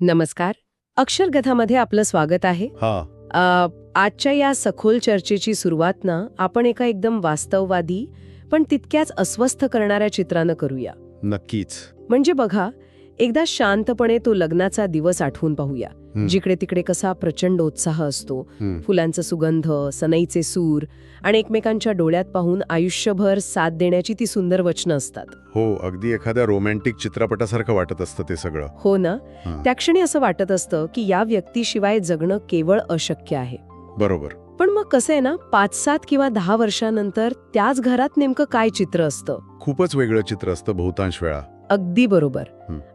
नमस्कार. अक्षरगथामध्ये आपलं स्वागत आहे. आजच्या या सखोल चर्चेची सुरुवात ना आपण एका एकदम वास्तववादी पण तितक्याच अस्वस्थ करणाऱ्या चित्रानं करूया. नक्कीच. म्हणजे बघा, एकदा शांतपणे तो लग्नाचा दिवस आठवून पाहूया. जिकडे तिकडे कसा प्रचंड उत्साह असतो, फुलांचा सुगंध, सनईचे सूर आणि एकमेकांच्या डोळ्यात पाहून आयुष्यभर साथ देण्याची ती सुंदर वचनं असतात. हो, अगदी एखाद्या रोमॅन्टिक चित्रपटासारखं वाटत असतं ते सगळं. हो ना. त्या क्षणी असं वाटत असतं की या व्यक्तीशिवाय जगणं केवळ अशक्य आहे. बरोबर. पण मग कसं आहे ना, 5-7 किंवा 10 वर्षांनंतर त्याच घरात नेमकं काय चित्र असतं? खूपच वेगळं चित्र असतं बहुतांश वेळा. अगदी बरोबर.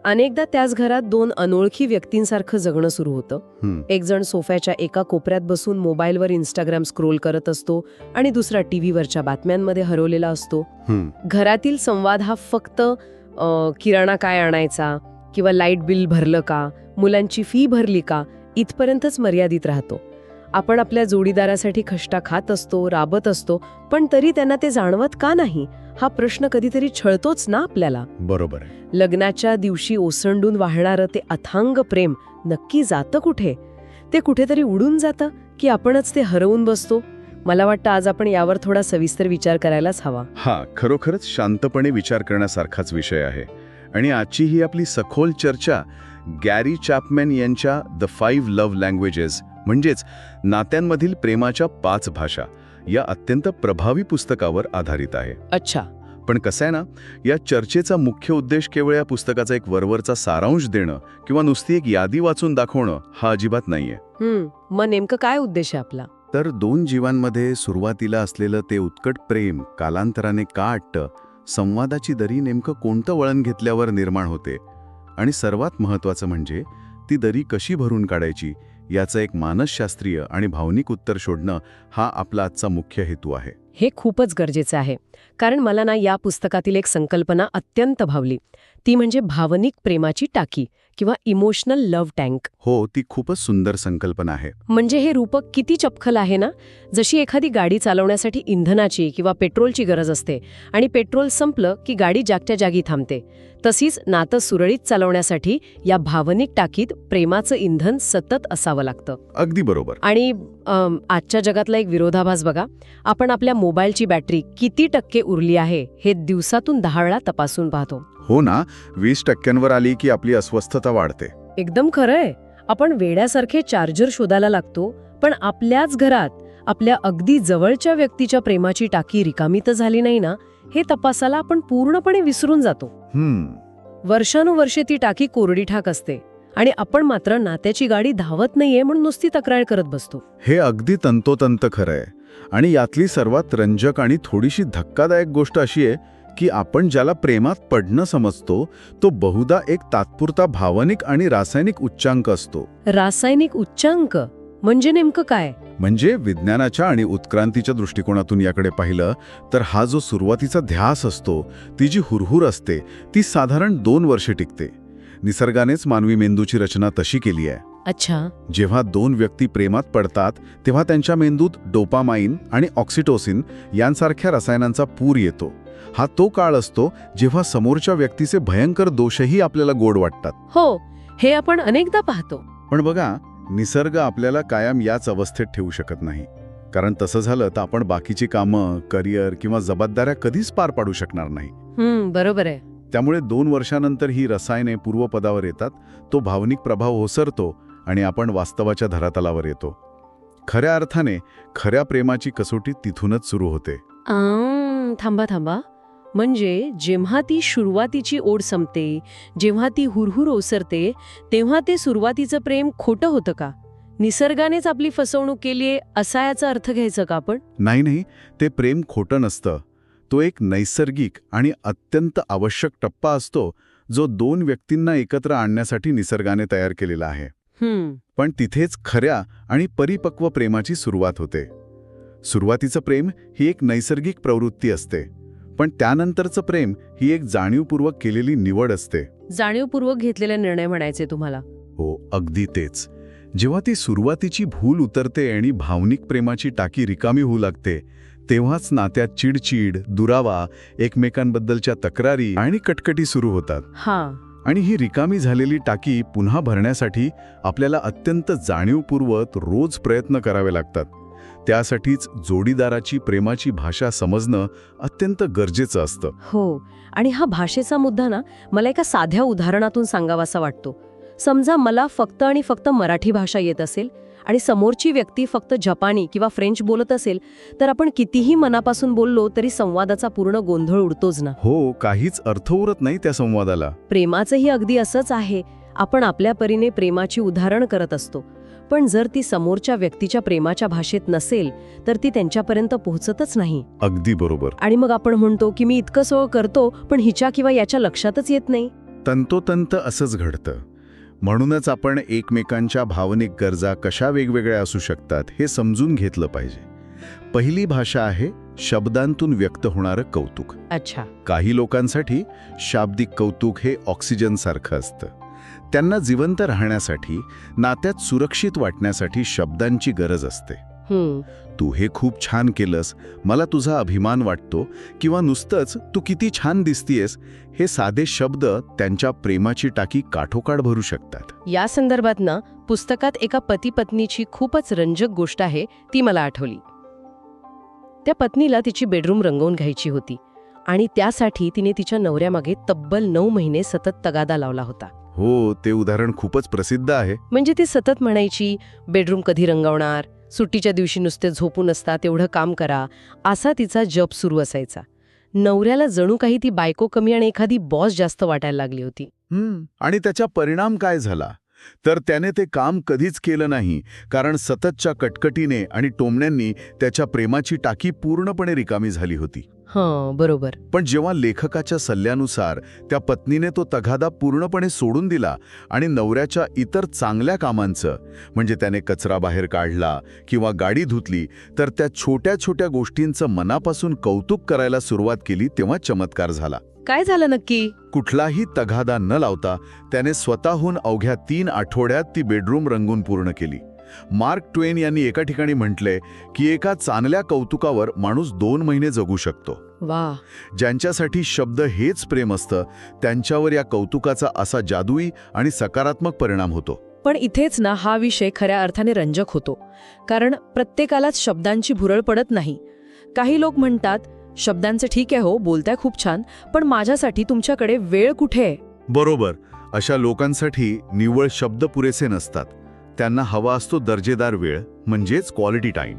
अनेकदा त्याच घरात 2 अनोळखी व्यक्तींसारखं जगणं सुरू होतं. एक जण सोफ्याच्या एका कोपऱ्यात बसून मोबाईलवर इंस्टाग्राम स्क्रोल करत असतो आणि दुसरा टीव्हीवरच्या बातम्यांमध्ये हरवलेला असतो. घरातील संवाद हा फक्त किराणा काय आणायचा किंवा लाईट बिल भरलं का, मुलांची फी भरली का, इथपर्यंतच मर्यादित राहतो. आपण आपल्या जोडीदारासाठी खष्टा खात असतो, राबत असतो, पण तरी त्यांना ते जाणवत का नाही, हा प्रश्न कधीतरी छळतोच ना आपल्याला. बरोबर आहे. लग्नाच्या दिवशी ओसंडून वाहणारं ते अथांग प्रेम नक्की जातं कुठे? ते कुठेतरी उडून जातं की आपणच ते हरवून बसतो? मला वाटतं आज आपण यावर थोडा सविस्तर विचार करायलाच हवा. हा, खरोखरच शांतपणे विचार करण्यासारखाच विषय आहे. आणि आजची ही आपली सखोल चर्चा गॅरी चॅपमॅन यांच्या द 5 लव्ह लँग्वेजेस म्हणजेच नात्यांमधील प्रेमाच्या 5 भाषा या अत्यंत प्रभावी पुस्तकावर आधारित आहे. अच्छा. पण कसं आहे ना, या चर्चेचा मुख्य उद्देश केवळ या पुस्तकाचा एक वरवरचा सारांश देणं किंवा नुसती एक यादी वाचून दाखवणं हा अजिबात नाहीये. मग नेमकं काय उद्देश आहे आपला? तर 2 जीवांमध्ये सुरुवातीला असलेलं ते उत्कट प्रेम कालांतराने का अटतं, संवादाची दरी नेमकं कोणतं वळण घेतल्यावर निर्माण होते आणि सर्वात महत्त्वाचं म्हणजे ती दरी कशी भरून काढायची याचं एक मानसशास्त्रीय आणि भावनिक उत्तर शोधणं हा आपला आजचा मुख्य हेतू आहे. हे खूपच गरजेचं आहे, कारण मला ना या पुस्तकातील एक संकल्पना अत्यंत भावली. ती म्हणजे भावनिक प्रेमाची टाकी किंवा इमोशनल लव्ह टँक. हो, ती खूपच सुंदर संकल्पना आहे. म्हणजे हे रूपक किती चपखल आहे ना. जशी एखादी गाडी चालवण्यासाठी इंधनाची किंवा पेट्रोलची गरज असते आणि पेट्रोल संपलं की गाडी जागच्या जागी थांबते, तशीच नातं सुरळीत चालवण्यासाठी या भावनिक टाकीत प्रेमाचं इंधन सतत असावं लागतं. अगदी बरोबर. आणि आजच्या जगातला एक विरोधाभास बघा. आपण आपल्या मोबाईलची बॅटरी किती टक्के उरली आहे हे दिवसातून 10 वेळा तपासून पाहतो. हो ना, 20% आली की आपली अस्वस्थता वाढते. एकदम खरंय. आपण वेड्यासारखे चार्जर शोधायला लागतो, पण आपल्याच घरात आपल्या अगदी जवळच्या व्यक्तीच्या प्रेमाची टाकी रिकामी तर झाली नाही ना, हे तपासायला आपण पूर्णपणे विसरून जातो. वर्षानुवर्षे ती टाकी कोरडी ठाक असते आणि आपण मात्र नात्याची गाडी धावत नाहीये म्हणून नुसती तक्रार करत बसतो. हे अगदी तंतोतंत खरंय. आणि यातली सर्वात रंजक आणि थोडीशी धक्कादायक गोष्ट अशी आहे की आपण ज्याला प्रेमात पडणं समजतो तो बहुधा एक तात्पुरता भावनिक आणि रासायनिक उच्चांक असतो. रासायनिक उच्चांक म्हणजे नेमकं काय? म्हणजे विज्ञानाच्या आणि उत्क्रांतीच्या दृष्टिकोनातून याकडे पाहिलं तर हा जो सुरुवातीचा ध्यास असतो, ती जी हुरहुर असते, ती साधारण 2 वर्षे टिकते. निसर्गानेच मानवी मेंदूची रचना तशी केली आहे. अच्छा. जेव्हा 2 व्यक्ती प्रेमात पडतात तेव्हा त्यांच्या मेंदूत डोपामाइन आणि ऑक्सिटोसिन यांसारख्या रसायनांचा पूर येतो. हा तो काळ असतो जेव्हा समोरच्या व्यक्तीचे भयंकर दोषही आपल्याला गोड वाटतात. हो, हे आपण अनेकदा पाहतो. पण बघा, निसर्ग आपल्याला कायम याच अवस्थेत ठेवू शकत नाही. कारण तसं झालं तर आपण बाकीची कामं, करिअर किंवा जबाबदाऱ्या कधीच पार पाडू शकणार नाही. बरोबर आहे. त्यामुळे 2 वर्षानंतर ही रसायने पूर्वपदावर येतात, तो भावनिक प्रभाव ओसरतो आणि आपण वास्तवाच्या धरातलावर येतो. खऱ्या अर्थाने खऱ्या प्रेमाची कसोटी तिथूनच सुरू होते. थांबा. म्हणजे जेव्हा ती सुरुवातीची ओढ संपते, जेव्हा ती हुरहुर ओसरते, तेव्हा ते सुरुवातीचं प्रेम खोटं होतं का? निसर्गानेच आपली फसवणूक केलीये असा याचा अर्थ घ्यायचा का आपण? नाही, ते प्रेम खोटं नसतं. तो एक नैसर्गिक आणि अत्यंत आवश्यक टप्पा असतो जो 2 व्यक्तींना एकत्र आणण्यासाठी निसर्गाने तयार केलेला आहे. पण तिथेच खऱ्या आणि परिपक्व प्रेमाची सुरुवात होते. सुरुवातीचं प्रेम ही एक नैसर्गिक प्रवृत्ती असते, पण त्यानंतरचं प्रेम ही एक जाणीवपूर्वक केलेली निवड असते. जाणीवपूर्वक घेतलेला निर्णय म्हणायचे तुम्हाला? हो, अगदी तेच. जेव्हा ती सुरुवातीची भूल उतरते आणि भावनिक प्रेमाची टाकी रिकामी होऊ लागते, तेव्हाच नात्यात चिडचिड, दुरावा, एकमेकांबद्दलच्या तक्रारी आणि कटकटी सुरू होतात. आणि ही रिकामी झालेली टाकी पुन्हा भरण्यासाठी आपल्याला अत्यंत जाणीवपूर्वक रोज प्रयत्न करावे लागतात. त्यासाठीच जोडीदाराची प्रेमाची भाषा समजणं अत्यंत गरजेचं असतं. हो, आणि हा भाषेचा मुद्दा ना मला एका साध्या उदाहरणातून सांगावासा वाटतो. समजा मला फक्त आणि फक्त मराठी भाषा येत असेल आणि समोरची व्यक्ती फक्त जपानी किंवा फ्रेंच बोलत असेल, तर आपण कितीही मनापासून बोललो तरी संवादाचा पूर्ण गोंधळ उडतोच ना. हो, काहीच अर्थ उरत नाही त्या संवादाला. प्रेमाचंही अगदी असंच आहे. आपण आपल्या परीने प्रेमाची उदाहरण करत असतो, पण जर ती समोरच्या व्यक्तीच्या प्रेमाच्या भाषेत नसेल तर ती त्यांच्यापर्यंत पोहोचतच नाही. अगदी बरोबर. आणि मग आपण म्हणतो की मी इतकं सोय करतो, पण हिच्या किंवा याच्या लक्षातच येत नाही. तंतोतंत असंच घडतं. म्हणूनच आपण एकमेकांच्या भावनिक गरजा कशा वेगवेगळ्या असू शकतात हे समजून घेतलं पाहिजे. पहिली भाषा आहे शब्दांतून व्यक्त होणारं कौतुक. अच्छा. काही लोकांसाठी शाब्दिक कौतुक हे ऑक्सिजनसारखं असतं. त्यांना जिवंत राहण्यासाठी, नात्यात सुरक्षित वाटण्यासाठी शब्दांची गरज असते. तू हे खूप छान केलंस, मला तुझा अभिमान वाटतो, किंवा नुसतंच तू किती छान दिसतीयस, हे साधे शब्द त्यांच्या प्रेमाची टाकी काठोकाठ भरू शकतात. या संदर्भात ना पुस्तकात एका पती पत्नीची खूपच रंजक गोष्ट आहे, ती मला आठवली. त्या पत्नीला तिची बेडरूम रंगवून घ्यायची होती आणि त्यासाठी तिने तिच्या नवऱ्यामागे तब्बल 9 महिने सतत तगादा लावला होता. हो, ते उदाहरण खूपच प्रसिद्ध आहे. म्हणजे ती सतत म्हणायची, बेडरूम कधी रंगवणार, सुट्टीच्या दिवशी नुसते झोपून असता तेवढं काम करा, असा तिचा जप सुरू असायचा. नवऱ्याला जणू काही ती बायको कमी आणि एखादी बॉस जास्त वाटायला लागली होती. आणि त्याचा परिणाम काय झाला तर त्याने ते काम कधीच केलं नाही, कारण सततच्या कटकटीने आणि टोमण्यांनी त्याच्या प्रेमाची टाकी पूर्णपणे रिकामी झाली होती. हां, बरोबर. पण जेव्हा लेखकाच्या सल्ल्यानुसार त्या पत्नीने तो तगादा पूर्णपणे सोडून दिला आणि नवऱ्याच्या इतर चांगल्या कामांचं, म्हणजे त्याने कचरा बाहेर काढला किंवा गाडी धुतली, तर त्या छोट्या छोट्या गोष्टींचं मनापासून कौतुक करायला सुरुवात केली, तेव्हा चमत्कार झाला. काय झालं नक्की? कुठलाही तगादा न लावता त्याने स्वतःहून अवघ्या 3 आठवड्यात ती बेडरूम रंगून पूर्ण केली. मार्क ट्वेन यांनी एका ठिकाणी म्हटले की एका चांगल्या कौतुकावर माणूस 2 महिने जगू शकतो. वाह. ज्यांच्यासाठी शब्द हेच प्रेम असतं, त्यांच्यावर या कौतुकाचा असा जादुई आणि सकारात्मक परिणाम होतो. पण इथेच ना हा विषय खऱ्या अर्थाने रंजक होतो, कारण प्रत्येकालाच शब्दांची भुरळ पडत नाही. काही लोक म्हणतात, शब्दांचं ठीक आहे हो, बोलताय खूप छान, पण माझ्यासाठी तुमच्याकडे वेळ कुठे आहे? बरोबर. अशा लोकांसाठी निव्वळ शब्द पुरेसे नसतात. त्यांना हवा असतो दर्जेदार वेळ, म्हणजेच क्वालिटी टाइम.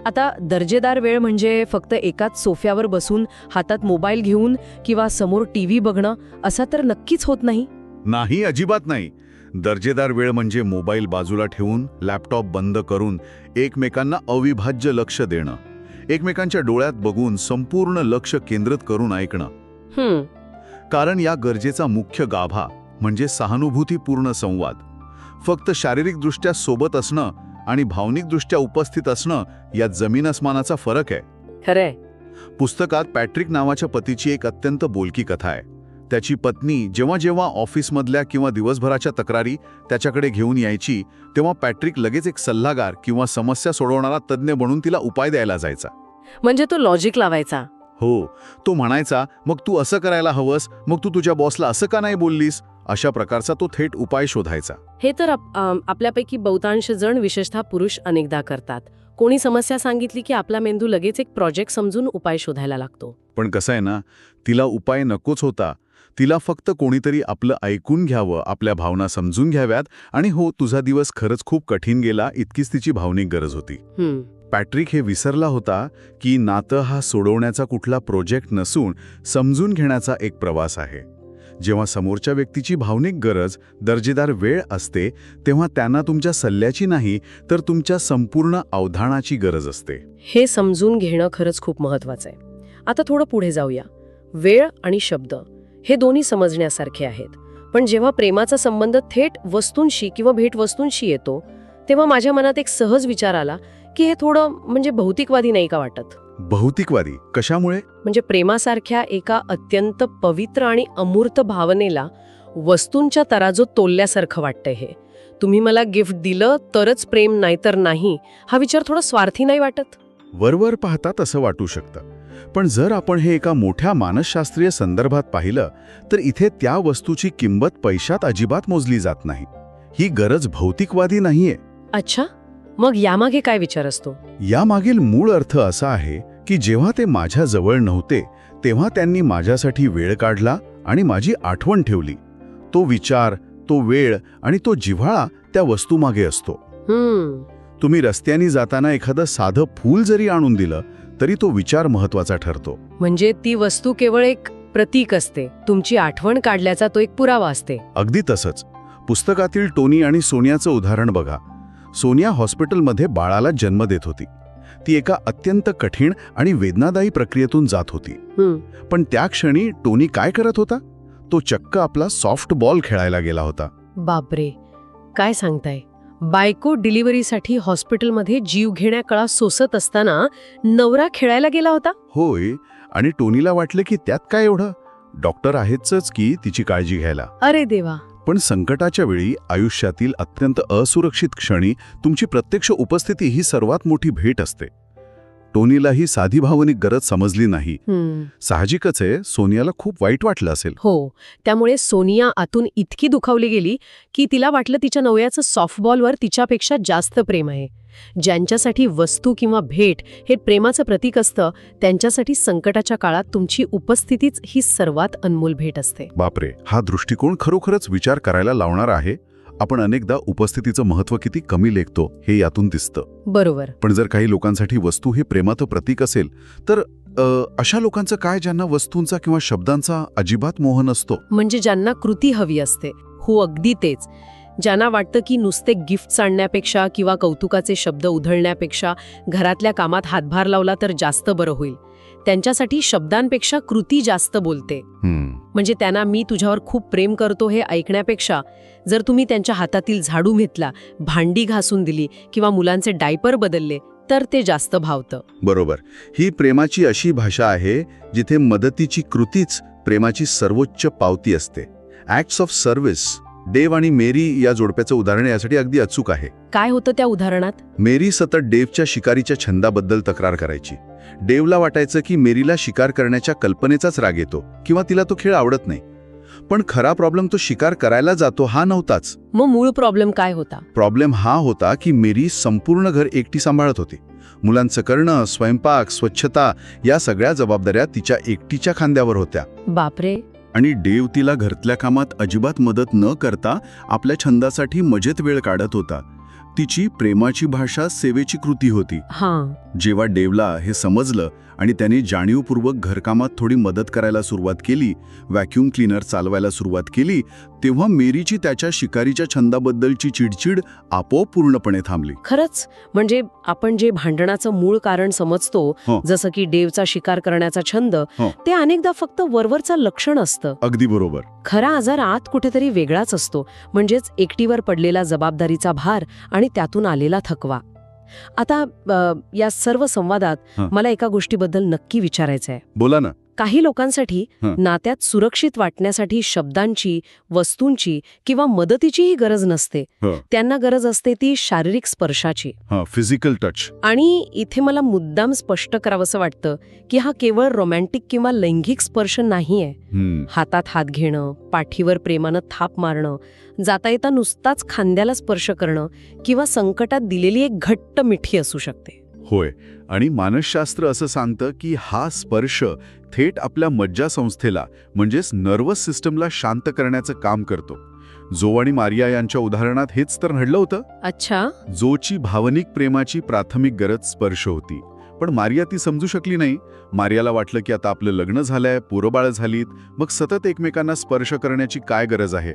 आता दर्जेदार वेळ म्हणजे फक्त एकाच सोफ्यावर बसून हातात मोबाईल घेऊन किंवा समोर टीव्ही बघणं असा तर नक्कीच होत नाही. नाही, अजिबात नाही. दर्जेदार वेळ म्हणजे मोबाईल बाजूला ठेवून, लॅपटॉप बंद करून एकमेकांना अविभाज्य लक्ष देणं, एकमेकांच्या डोळ्यात बघून संपूर्ण लक्ष केंद्रित करून ऐकणं. कारण या गरजेचा मुख्य गाभा म्हणजे सहानुभूतीपूर्ण संवाद. फक्त शारीरिकदृष्ट्या सोबत असणं आणि भावनिकदृष्ट्या उपस्थित असणं यात जमीन अस्मानाचा फरक आहे. खरंय. पुस्तकात पॅट्रिक नावाच्या पतीची एक अत्यंत बोलकी कथा आहे. त्याची पत्नी जेव्हा जेव्हा ऑफिसमधल्या किंवा दिवसभराच्या तक्रारी त्याच्याकडे घेऊन यायची, तेव्हा पॅट्रिक लगेच एक सल्लागार किंवा समस्या सोडवणारा तज्ज्ञ बनून तिला उपाय द्यायला जायचा. म्हणजे तो लॉजिक लावायचा. हो, तो म्हणायचा, मग तू असं करायला हवंस, मग तू तुझ्या बॉसला असं का नाही बोललीस, अशा प्रकारचा तो थेट उपाय शोधायचा. हे तर आपल्यापैकी बहुतांश जण, विशेषतः पुरुष, अनेकदा करतात. कोणी समस्या सांगितली की आपला मेंदू लगेच एक प्रोजेक्ट समजून उपाय शोधायला लागतो. पण कसं आहे ना, तिला उपाय नकोच होता. तिला फक्त कोणीतरी आपलं ऐकून घ्यावं, आपल्या भावना समजून घ्याव्यात आणि हो, तुझा दिवस खरंच खूप कठीण गेला, इतकीच तिची भावनिक गरज होती. पॅट्रिक हे विसरला होता की नातं हा सोडवण्याचा कुठला प्रोजेक्ट नसून समजून घेण्याचा एक प्रवास आहे. जेव्हा समोरच्या व्यक्तीची भावनिक गरज दर्जेदार वेळ असते, तेव्हा त्यांना तुमच्या सल्ल्याची नाही तर तुमच्या संपूर्ण अवधानाची गरज असते. हे समजून घेणं खरंच खूप महत्वाचं आहे. आता थोडं पुढे जाऊया. वेळ आणि शब्द हे दोन्ही समजण्यासारखे आहेत, पण जेव्हा प्रेमाचा संबंध थेट वस्तूंशी किंवा भेटवस्तूंशी येतो, तेव्हा माझ्या मनात एक सहज विचार आला की हे थोडं म्हणजे भौतिकवादी नाही का वाटत? भौतिकवादी कशामुळे? म्हणजे प्रेमासारख्या एका अत्यंत पवित्र आणि अमूर्त भावनेला वस्तूंच्या तराजूत तोलल्यासारखं वाटतंय हे. तुम्ही मला गिफ्ट दिलं तरच प्रेम, नाहीतर नाही, हा विचार थोडा स्वार्थी नाही वाटत? वरवर पाहतात असं वाटू शकतं, पण जर आपण हे एका मोठ्या मानसशास्त्रीय संदर्भात पाहिलं तर इथे त्या वस्तूची किंमत पैशात अजिबात मोजली जात नाही. ही गरज भौतिकवादी नाहीये. अच्छा, मग यामागे काय विचार असतो? यामागील मूळ अर्थ असा आहे की जेव्हा ते माझ्या जवळ नव्हते तेव्हा त्यांनी माझ्यासाठी वेळ काढला आणि माझी आठवण ठेवली. तो विचार, तो वेळ आणि तो जिव्हाळा त्या वस्तूमागे असतो. तुम्ही रस्त्याने जाताना एखादं साधं फूल जरी आणून दिलं तरी तो विचार महत्वाचा ठरतो. म्हणजे ती वस्तू केवळ एक प्रतीक असते, तुमची आठवण काढल्याचा तो एक पुरावा असते. अगदी तसंच. पुस्तकातील टोनी आणि सोनियाचं उदाहरण बघा. सोनिया हॉस्पिटलमध्ये बाळाला जन्म देत होती. ती एका अत्यंत कठीण आणि वेदनादायी प्रक्रियेतून जात होती. पण त्या क्षणी टोनी काय करत होता? तो चक्क आपला सॉफ्ट बॉल खेळायला गेला होता. बापरे, काय सांगताय? बायको डिलिव्हरीसाठी हॉस्पिटलमध्ये जीव घेण्या कळा सोसत असताना नवरा खेळायला गेला होता? होय, आणि टोनीला वाटलं की त्यात काय एवढं, डॉक्टर आहेतच की तिची काळजी घ्यायला. अरे देवा. पण संकटाच्या वेळी आयुष्यातील अत्यंत असुरक्षित क्षणी तुमची प्रत्यक्ष उपस्थिती ही सर्वात मोठी भेट असते. टोनीला ही साधी भावनिक गरज समजली नाही. साहजिकच आहे, सोनियाला खूप वाईट वाटलं असेल. हो, त्यामुळे सोनिया आतून इतकी दुखावली गेली की तिला वाटलं तिच्या नवऱ्याचं सॉफ्टबॉलवर तिच्यापेक्षा जास्त प्रेम आहे. ज्यांच्यासाठी वस्तू किंवा भेट हे प्रेमाचं प्रतीक असतं, त्यांच्यासाठी संकटाच्या काळात तुमची उपस्थितीच ही सर्वात अनमोल भेट असते. बापरे, हा दृष्टिकोन खरोखरच विचार करायला लावणारा आहे. आपण अनेकदा उपस्थितीचं महत्त्व किती कमी लेखतो हे यातून दिसतं. बरोबर. पण जर काही लोकांसाठी वस्तू हे प्रेमाचं प्रतीक असेल तर अशा लोकांचं काय ज्यांना वस्तूंचा किंवा शब्दांचा अजिबात मोह नसतो? म्हणजे ज्यांना कृती हवी असते. हो, अगदी तेच. ज्यांना वाटतं की नुसते गिफ्ट्स आणण्यापेक्षा किंवा कौतुकाचे शब्द उधळण्यापेक्षा घरातल्या कामात हातभार लावला तर जास्त बरं होईल. त्यांच्यासाठी शब्दांपेक्षा कृती जास्त बोलते. म्हणजे त्यांना मी तुझ्यावर खूप प्रेम करतो हे ऐकण्यापेक्षा जर तुम्ही त्यांच्या हातातील झाडू घेतला, भांडी घासून दिली किंवा मुलांचे डायपर बदलले तर ते जास्त भावतं. बरोबर. ही प्रेमाची अशी भाषा आहे जिथे मदतीची कृतीच प्रेमाची सर्वोच्च पावती असते. Acts of service. डेव आणि मेरी या जोडप्याचं उदाहरण यासाठी अगदी अचूक आहे. काय होतं त्या उदाहरणात? मेरी सतत डेवच्या शिकारीच्या छंदाबद्दल तक्रार करायची. डेवला वाटायचं की मेरीला शिकार करण्याच्या कल्पनेचाच राग येतो किंवा तिला तो खेळ आवडत नाही. पण खरा प्रॉब्लेम तो शिकार करायला जातो हा नव्हताच. मग मूळ प्रॉब्लेम काय होता? प्रॉब्लेम हा होता की मेरी संपूर्ण घर एकटी सांभाळत होती. मुलांचं करणं, स्वयंपाक, स्वच्छता या सगळ्या जबाबदाऱ्या तिच्या एकटीच्या खांद्यावर होत्या. बापरे. आणि डेव तिला घरातल्या कामात अजिबात मदत न करता आपल्या छंदासाठी मजेत वेळ काढत होता. तिची प्रेमाची भाषा सेवेची कृती होती. जेव्हा डेवला हे समजलं आणि त्याने जाणीवपूर्वक घरकामात थोडी मदत करायला सुरुवात केली, व्हॅक्यूम क्लीनर चालवायला सुरुवात केली, तेव्हा मेरीची त्याच्या शिकारीच्या छंदाबद्दलची चिडचिड आपोआप पूर्णपणे थांबली. खरंच, म्हणजे आपण जे भांडणाचं मूळ कारण समजतो, जसं की डेवचा शिकार करण्याचा छंद, ते अनेकदा फक्त वरवरचं लक्षण असतं. अगदी बरोबर. खरा आजार आत कुठेतरी वेगळाच असतो, म्हणजेच एकटीवर पडलेला जबाबदारीचा भार आणि त्यातून आलेला थकवा. आता या सर्व संवादात मला एका गोष्टीबद्दल नक्की विचारायचं आहे. बोला ना. काही लोकांसाठी नात्यात सुरक्षित वाटण्यासाठी शब्दांची, वस्तूंची किंवा मदतीचीही गरज नसते. त्यांना गरज असते ती शारीरिक स्पर्शाची, फिजिकल टच. आणि इथे मला मुद्दाम स्पष्ट करावंसं वाटतं की हा केवळ रोमॅन्टिक किंवा लैंगिक स्पर्श नाहीये. हातात हात घेणं, पाठीवर प्रेमानं थाप मारणं, जाता येता नुसताच खांद्याला स्पर्श करणं किंवा संकटात दिलेली एक घट्ट मिठी असू शकते. होय, आणि मानसशास्त्र असं सांगतं की हा स्पर्श थेट आपल्या मज्जासंस्थेला म्हणजेच नर्वस सिस्टमला शांत करण्याचं काम करतो. जो आणि मारिया यांच्या उदाहरणात हेच तर घडलं होतं. अच्छा. जोची भावनिक प्रेमाची प्राथमिक गरज स्पर्श होती, पण मारिया ती समजू शकली नाही. मारियाला वाटलं की आता आपलं लग्न झालंय, पोरबाळ झालीत, मग सतत एकमेकांना स्पर्श करण्याची काय गरज आहे.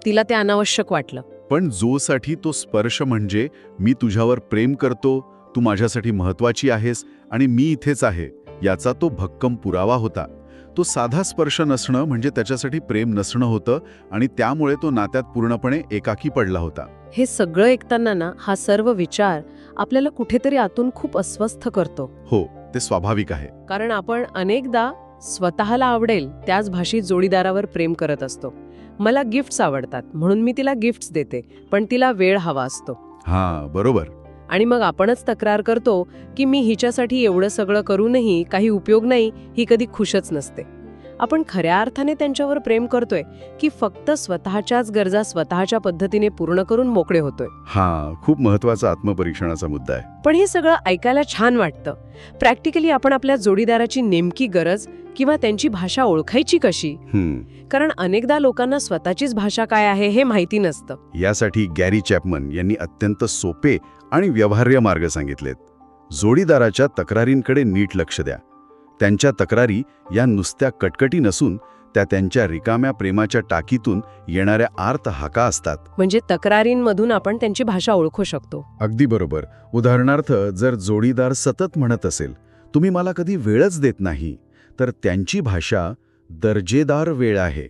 तिला ते अनावश्यक वाटलं. पण जोसाठी तो स्पर्श म्हणजे मी तुझ्यावर प्रेम करतो, तू माझ्यासाठी महत्वाची आहेस आणि मी इथेच आहे, याचा तो भक्कम पुरावा होता. तो साधा स्पर्श नसणं म्हणजे त्याच्यासाठी प्रेम नसणं होतं आणि त्यामुळे तो नात्यात पूर्णपणे एकाकी पडला होता. हे सगळं ऐकताना ना, हा सर्व विचार आपल्याला कुठेतरी आतून खूप अस्वस्थ करतो. हो, ते स्वाभाविक आहे. कारण आपण अनेकदा स्वतःला आवडेल त्याच भाषेत जोडीदारावर प्रेम करत असतो. मला गिफ्ट्स आवडतात म्हणून मी तिला गिफ्ट्स देते, पण तिला वेळ हवा असतो. बरोबर. आणि मग आपणच तक्रार करतो की मी हिच्यासाठी एवढं सगळं करूनही काही उपयोग नाही, ही कधी खुशच नसते. आपण खऱ्या अर्थाने त्यांच्यावर प्रेम करतोय की फक्त स्वतःच्याच गरजा स्वतःच्या पद्धतीने पूर्ण करून मोकळे होतोय? खूप महत्वाचा आत्मपरीक्षणाचा मुद्दा आहे. पण हे सगळं ऐकायला छान वाटतं. प्रॅक्टिकली आपण आपल्या जोडीदाराची नेमकी गरज किंवा त्यांची भाषा ओळखायची कशी? कारण अनेकदा लोकांना स्वतःचीच भाषा काय आहे हे माहिती नसतं. यासाठी गॅरी चॅपमन यांनी अत्यंत सोपे आणि व्यवहार्य मार्ग सांगितलेत. जोडीदाराच्या तक्रारींकडे नीट लक्ष द्या. त्यांच्या तक्रारी या नुसत्या कटकटी नसून त्या त्यांच्या रिकाम्या प्रेमाच्या टाकीतून येणाऱ्या आर्त हाका असतात. म्हणजे तक्रारींमधून आपण त्यांची भाषा ओळखू शकतो. अगदी बरोबर. उदाहरणार्थ, जर जोडीदार सतत म्हणत असेल, तुम्ही मला कधी वेळच देत नाही, तर त्यांची भाषा दर्जेदार वेळ आहे.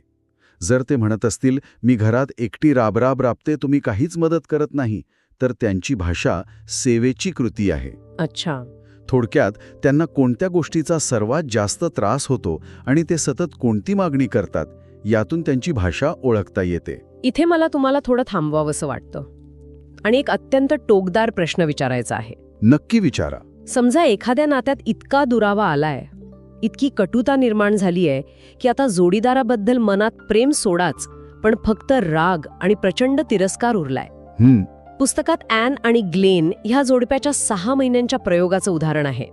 जर ते म्हणत असतील, मी घरात एकटी राबराब राबते, तुम्ही काहीच मदत करत नाही, तर त्यांची भाषा सेवेची कृती आहे. अच्छा. थोडक्यात, त्यांना कोणत्या गोष्टीचा सर्वात जास्त त्रास होतो आणि ते सतत कोणती मागणी करतात, यातून त्यांची भाषा ओळखता येते. इथे मला तुम्हाला थोडं थांबवावंसं वाटतं आणि एक अत्यंत टोकदार प्रश्न विचारायचा आहे. नक्की विचारा. समजा एखाद्या नात्यात इतका दुरावा आलाय, इतकी कटुता निर्माण झाली आहे की आता जोडीदाराबद्दल मनात प्रेम सोडाच, पण फक्त राग आणि प्रचंड तिरस्कार उरलाय. पुस्तकात ॲन आणि ग्लेन ह्या जोडप्याच्या 6 महिन्यांच्या प्रयोगाचं उदाहरण आहे.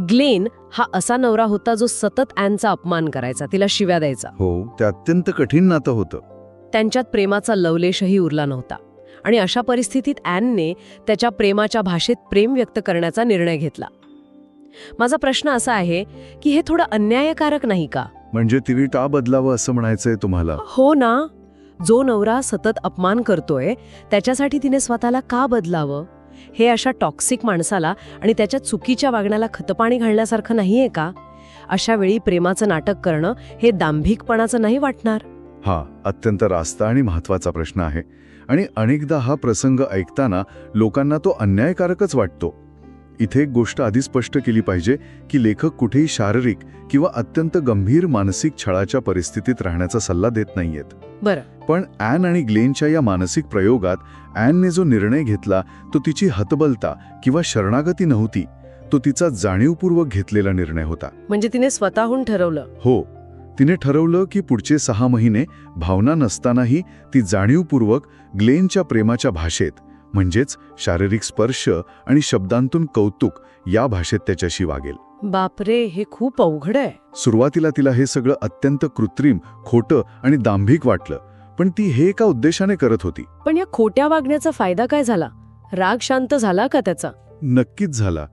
ग्लेन हा असा नवरा होता जो सतत ॲनचा अपमान करायचा, तिला शिव्या द्यायचा. ते अत्यंत कठीण नातं होतं. त्यांच्यात प्रेमाचा लवलेशही उरला नव्हता आणि अशा परिस्थितीत ॲनने त्याच्या प्रेमाच्या भाषेत प्रेम व्यक्त करण्याचा निर्णय घेतला. माझा प्रश्न असा आहे की हे थोडं अन्यायकारक नाही का? म्हणजे तिने का बदलावं असं म्हणायचंय तुम्हाला? हो ना. जो नवरा सतत अपमान करतोय त्याच्यासाठी तिने स्वतःला का बदलावं? हे अशा टॉक्सिक माणसाला आणि त्याच्या चुकीच्या वागण्याला खतपाणी घालण्यासारखं नाहीये का? अशा वेळी प्रेमाचं नाटक करणं हे दांभिकपणाचं नाही वाटणार? अत्यंत रास्त आणि महत्वाचा प्रश्न आहे. आणि अनेकदा हा प्रसंग ऐकताना लोकांना तो अन्यायकारकच वाटतो. इथे एक गोष्ट आधी स्पष्ट केली पाहिजे की लेखक कुठेही शारीरिक किंवा अत्यंत गंभीर मानसिक छळाच्या परिस्थितीत राहण्याचा सल्ला देत नाहीयेत. बरं. पण ॲन आणि ग्लेनच्या या मानसिक प्रयोगात ॲनने जो निर्णय घेतला तो तिची हतबलता किंवा शरणागती नव्हती, तो तिचा जाणीवपूर्वक घेतलेला निर्णय होता. म्हणजे तिने स्वतःहून ठरवलं? हो. तिने ठरवलं की पुढचे 6 महिने भावना नसतानाही ती जाणीवपूर्वक ग्लेनच्या प्रेमाच्या भाषेत, म्हणजेच शारीरिक स्पर्श आणि शब्दांतून कौतुक या भाषेत त्याच्याशी वागेल. बापरे, हे खूप अवघड आहे. सुरुवातीला तिला हे सगळं अत्यंत कृत्रिम, खोटं आणि दांभिक वाटलं, पण ती हे एका उद्देशाने करत होती. पण या खोट्या वागण्याचा फायदा काय झाला? राग शांत झाला का त्याचा? नक्कीच झाला.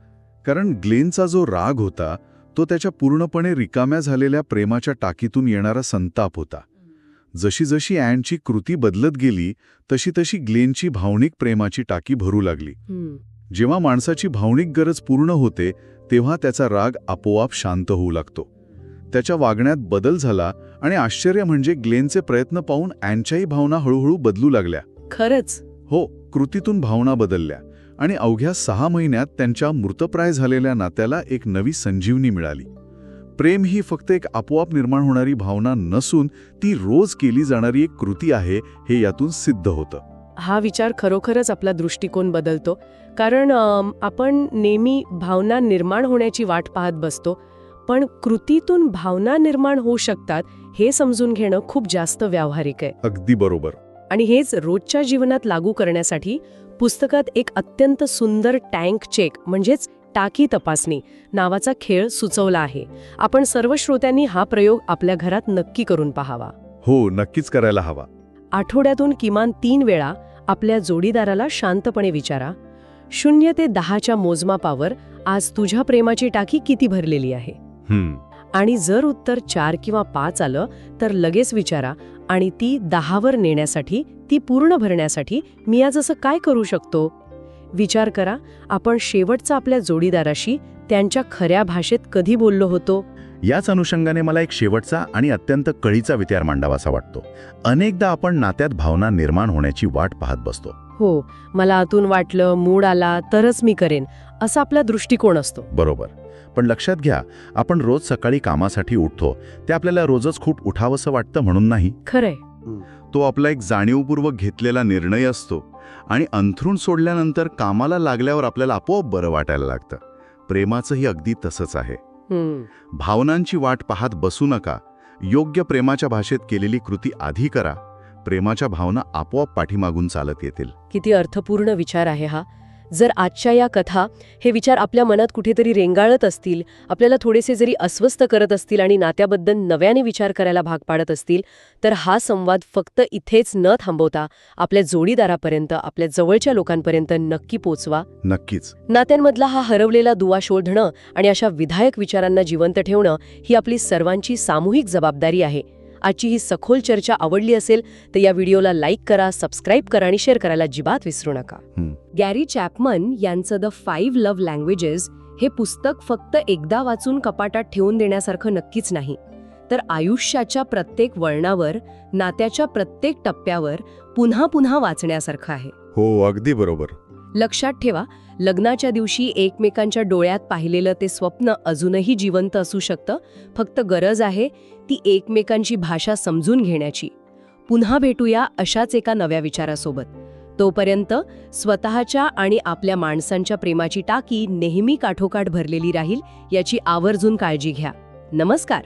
कारण ग्लेनचा जो राग होता तो त्याच्या पूर्णपणे रिकाम्या झालेल्या प्रेमाच्या टाकीतून येणारा संताप होता. जशी जशी ॲनची कृती बदलत गेली तशी तशी ग्लेनची भावनिक प्रेमाची टाकी भरू लागली. जेव्हा माणसाची भावनिक गरज पूर्ण होते तेव्हा त्याचा राग आपोआप शांत होऊ लागतो. त्याच्या वागण्यात बदल झाला आणि आश्चर्य म्हणजे ग्लेनचे प्रयत्न पाहून ॲनच्याही भावना हळूहळू बदलू लागल्या. खरंच? हो. कृतीतून भावना बदलल्या आणि अवघ्या 6 महिन्यात त्यांच्या मृतप्राय झालेल्या नात्याला एक नवी संजीवनी मिळाली. प्रेम ही फक्त एक आपोआप निर्माण होणारी भावना नसून ती रोज केली जाणारी एक कृती आहे, हे यातून सिद्ध होतं. हा विचार खरोखरच आपला दृष्टिकोन बदलतो. कारण आपण नेहमी भावना निर्माण होण्याची वाट पाहत बसतो, पण कृतीतून भावना निर्माण होऊ शकतात हे समजून घेणं खूप जास्त व्यावहारिक आहे. अगदी बरोबर. आणि हेच रोजच्या जीवनात लागू करण्यासाठी पुस्तकात एक अत्यंत सुंदर टँक चेक म्हणजेच टाकी तपासणी नावाचा खेळ सुचवला आहे. आपण सर्व श्रोत्यांनी हा प्रयोग आपल्या घरात नक्की करून पाहावा. हो, नक्कीच करायला हवा. आठवड्यातून किमान 3 वेळा आपल्या जोडीदाराला शांतपणे विचारा, 0 ते 10च्या मोजमापावर आज तुझ्या प्रेमाची टाकी किती भरलेली आहे? आणि जर उत्तर 4 किंवा 5 आलं तर लगेच विचारा, आणि ती 10वर नेण्यासाठी, ती पूर्ण भरण्यासाठी मी आज असं काय करू शकतो? विचार करा, आपण शेवटचा आपल्या जोडीदाराशी त्यांच्या खऱ्या भाषेत कधी बोललो होतो? याच अनुषंगाने मला एक शेवटचा आणि अत्यंत कळीचा विचार मांडावासा वाटतो. अनेकदा आपण नात्यात भावना निर्माण होण्याची वाट पाहत बसतो. हो, मला आतून वाटलं, मूड आला तरच मी करेन, असा आपला दृष्टिकोन असतो. बरोबर. पण लक्षात घ्या, आपण रोज सकाळी कामासाठी उठतो ते आपल्याला रोजच खूप उठावंसं वाटतं म्हणून नाही. खरंय. तो आपला एक जाणीवपूर्वक घेतलेला निर्णय असतो आणि अंथरूण सोडल्यानंतर कामाला लागल्यावर आपल्याला आपोआप बरं वाटायला लागतं. प्रेमाचंही अगदी तसंच आहे. भावनांची वाट पाहत बसू नका. योग्य प्रेमाच्या भाषेत केलेली कृती आधी करा. प्रेमाच्या भावना आपोआप पाठीमागून चालत येतील. किती अर्थपूर्ण विचार आहे हा. जर आजच्या या कथा हे विचार आपल्या मनात कुठेतरी रेंगाळत असतील, आपल्याला थोडेसे जरी अस्वस्थ करत असतील आणि नात्याबद्दल नव्याने विचार करायला भाग पाडत असतील, तर हा संवाद फक्त इथेच न थांबवता आपल्या जोडीदारापर्यंत, आपल्या जवळच्या लोकांपर्यंत नक्की पोचवा. नक्कीच. नात्यांमधला हा हरवलेला दुवा शोधणं आणि अशा विधायक विचारांना जिवंत ठेवणं ही आपली सर्वांची सामूहिक जबाबदारी आहे. आजची ही सखोल चर्चा आवडली असेल तर या व्हिडिओला लाईक करा, सबस्क्राईब करा आणि शेअर करायला अजिबात विसरू नका. गॅरी चॅपमन यांचं द 5 लव्ह लँग्वेजेस हे पुस्तक फक्त एकदा वाचून कपाटात ठेवून देण्यासारखं नक्कीच नाही, तर आयुष्याच्या प्रत्येक वळणावर, नात्याच्या प्रत्येक टप्प्यावर पुन्हा पुन्हा वाचण्यासारखं आहे. हो, अगदी बरोबर. लक्षात ठेवा, लग्नाच्या दिवशी एकमेकांच्या डोळ्यात पाहिलेलं ते स्वप्न अजूनही जिवंत असू शकतं. फक्त गरज आहे ती एकमेकांची भाषा समजून घेण्याची. पुन्हा भेटूया अशाच एका नव्या विचारासोबत. तोपर्यंत स्वतःच्या आणि आपल्या माणसांच्या प्रेमाची टाकी नेहमी काठोकाठ भरलेली राहील याची आवर्जून काळजी घ्या. नमस्कार.